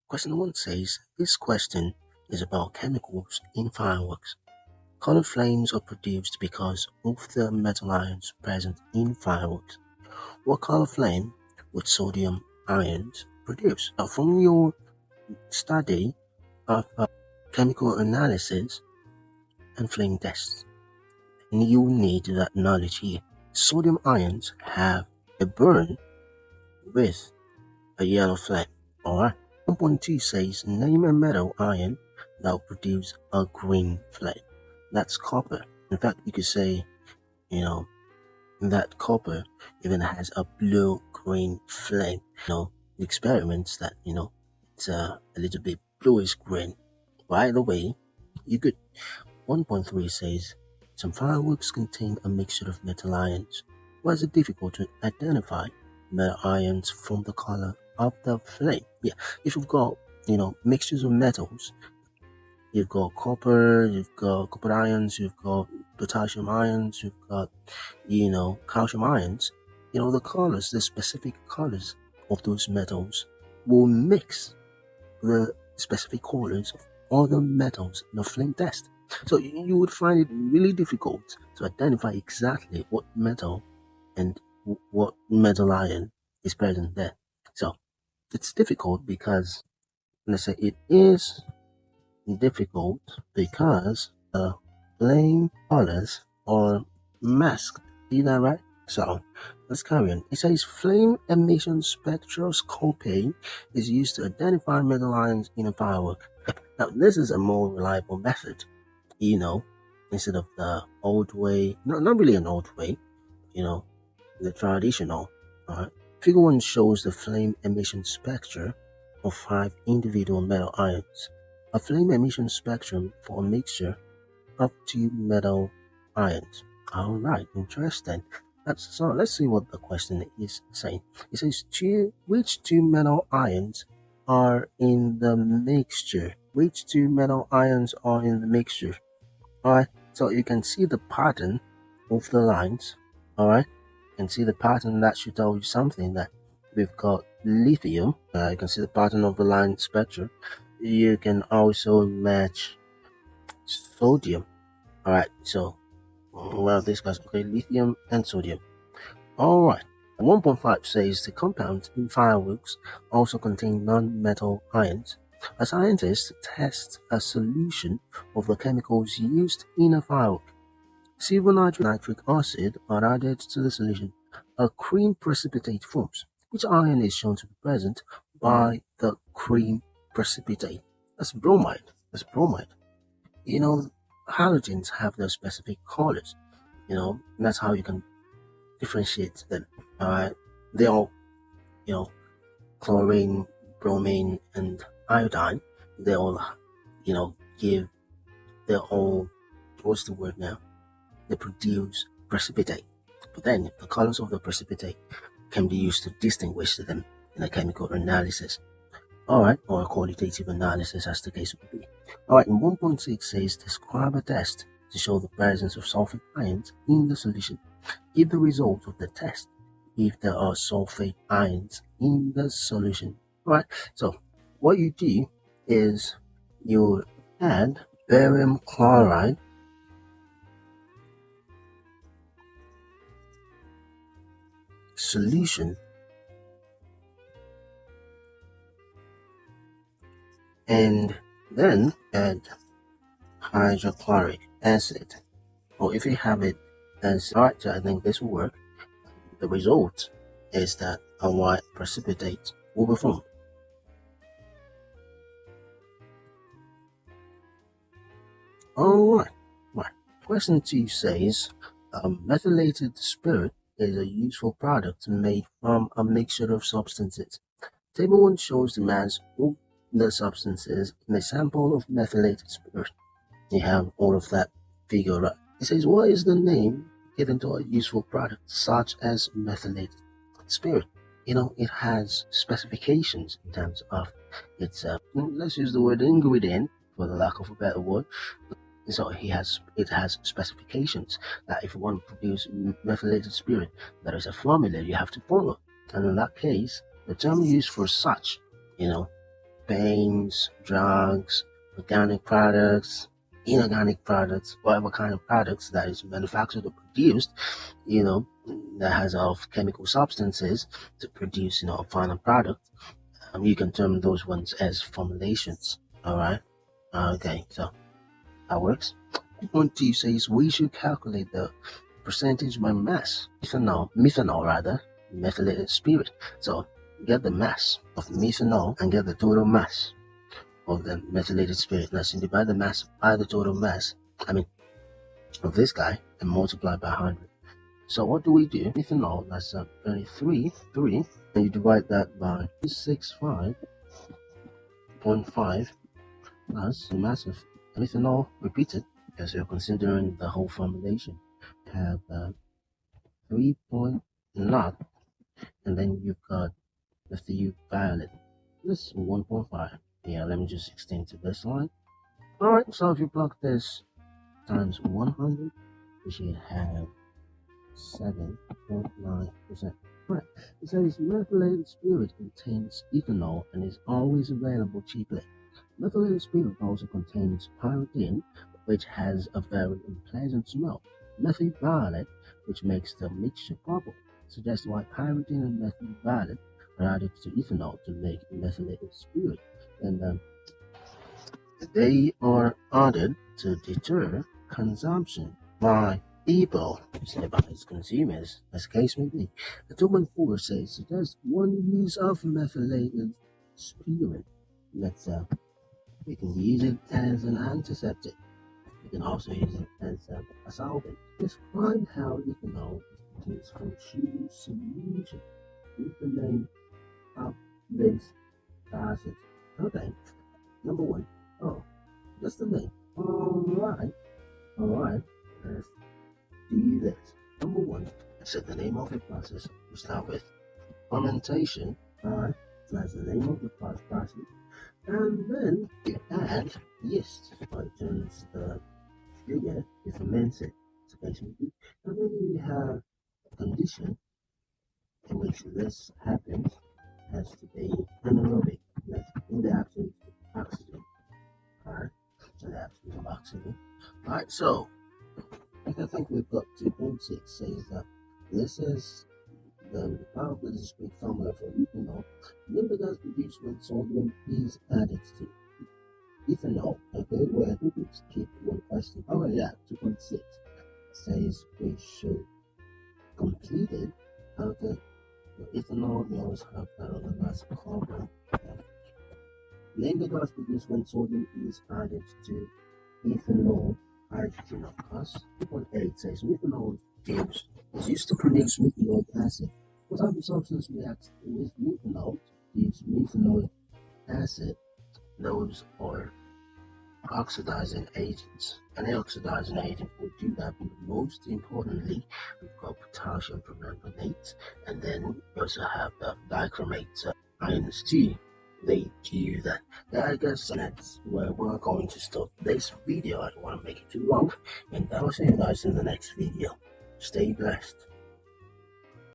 Question 1 says, this question is about chemicals in fireworks. Colored flames are produced because of the metal ions present in fireworks. What color flame would sodium ions produce? Now, from your study of chemical analysis and flame tests, you need that knowledge here. Sodium ions have a burn with a yellow flame. Alright. 1.2 says name a metal ion that will produce a green flame. That's copper. In fact, you could say, you know, that copper even has a blue-green flame. The experiments that, it's a little bit bluish green. By the way, you could 1.3 says some fireworks contain a mixture of metal ions. Why is it difficult to identify metal ions from the color of the flame? Yeah, if you've got mixtures of metals, you've got copper ions, you've got potassium ions, you've got calcium ions. The colors, the specific colors of those metals will mix the specific colors of other metals in a flame test. So you would find it really difficult to identify exactly what metal and what metal ion is present there. So it's difficult because, let's say it is difficult because the flame colors are masked. See that right? So let's carry on. It says flame emission spectroscopy is used to identify metal ions in a firework. Now this is a more reliable method, instead of the old way. No, not really an old way, the traditional. Alright. Figure 1 shows the flame emission spectra of 5 individual metal ions. A flame emission spectrum for a mixture of 2 metal ions. Alright, interesting. So let's see what the question is saying. It says which 2 metal ions are in the mixture? Which 2 metal ions are in the mixture? Alright, so you can see the pattern of the lines. Alright, you can see the pattern. That should tell you something, that we've got lithium. You can see the pattern of the line spectrum. You can also match sodium. Alright, so well discussed. Okay, lithium and sodium. Alright. 1.5 says the compounds in fireworks also contain non-metal ions. A scientist tests a solution of the chemicals used in a firework. Silver nitric acid are added to the solution. A cream precipitate forms. Which ion is shown to be present by the cream precipitate? That's bromide. Halogens have their specific colors. That's how you can differentiate them. Alright, they all, chlorine, bromine, and iodine. They all, give their own. What's the word now? They produce precipitate. But then the colors of the precipitate can be used to distinguish them in a chemical analysis. Alright, or a qualitative analysis, as the case would be. Alright, and 1.6 says describe a test to show the presence of sulfate ions in the solution. Give the result of the test if there are sulfate ions in the solution. Alright, so what you do is you add barium chloride solution and then add hydrochloric acid, or if you have it as alright, so I think this will work. The result is that a white precipitate will be formed. Alright. Question 2 says methylated spirit is a useful product made from a mixture of substances. Table 1 shows the mass of the substances in a sample of methylated spirit. You have all of that figure right. It says, what is the name given to a useful product such as methylated spirit? It has specifications in terms of its, let's use the word ingredient for the lack of a better word. So it has specifications that if you want to produce methylated spirit, there is a formula you have to follow. And in that case, the term used for such, paints, drugs, organic products, inorganic products, whatever kind of products that is manufactured or produced, that has of chemical substances to produce, a final product. You can term those ones as formulations. All right. Okay. So that works. Point 2 says we should calculate the percentage by mass. Methanol rather, methylated spirit. So get the mass of methanol and get the total mass of the methylated spirit. Now, so divide the mass by the total mass, of this guy, and multiply by 100. So what do we do? Methanol, that's 23, and you divide that by 265.5 plus the mass of methanol repeated, because you're considering the whole formulation. You have 3.0, and then you've got the violet. This is 1.5. Yeah, let me just extend to this line. Alright, so if you plug this times 100, we should have 7.9%. Right, it says methylated spirit contains ethanol and is always available cheaply. Methylated spirit also contains pyridine, which has a very unpleasant smell. Methyl violet, which makes the mixture bubble. Suggests why pyridine and methyl violet are added to ethanol to make methylated spirit. And they are added to deter consumption by people, say by its consumers, as the case may be. The 2.4 says suggests one use of methylated spirit. We can use it as an antiseptic. We can also use it as a solvent. Describe how ethanol is produced from sugar solution. Use the name of this acid. Okay, number 1. Oh, that's the name. Alright, let's do this. Number 1, set the name of the process. We start with fermentation. Alright, that's the name of the process. And then you add yeast. It turns the sugar, you ferment it. And then you have a condition in which this happens has to be anaerobic. That's in the absence of oxygen. Alright, so the absence of oxygen. Alright, so I think we've got 2.6 says that this is the power big formula for ethanol. Liquid gas produced when sodium is added to ethanol. Okay, well, I think we keep one question. Oh yeah, 2.6 says we should complete it. Okay, the ethanol we always have that on the last carbon. Name the gas produced when sodium is added to ethanol. Hydrogen, of course. 2.8 says methanol is used to produce methanoic acid. What type of substance reacts with methanol to produce methanoic acid? Those are oxidizing agents. Any oxidizing agent will do that, but most importantly, we've got potassium permanganate, and then we also have dichromate ions too. They do that. Yeah, I guess that's where we're going to stop this video. I don't want to make it too long, and I will see you guys in the next video. Stay blessed.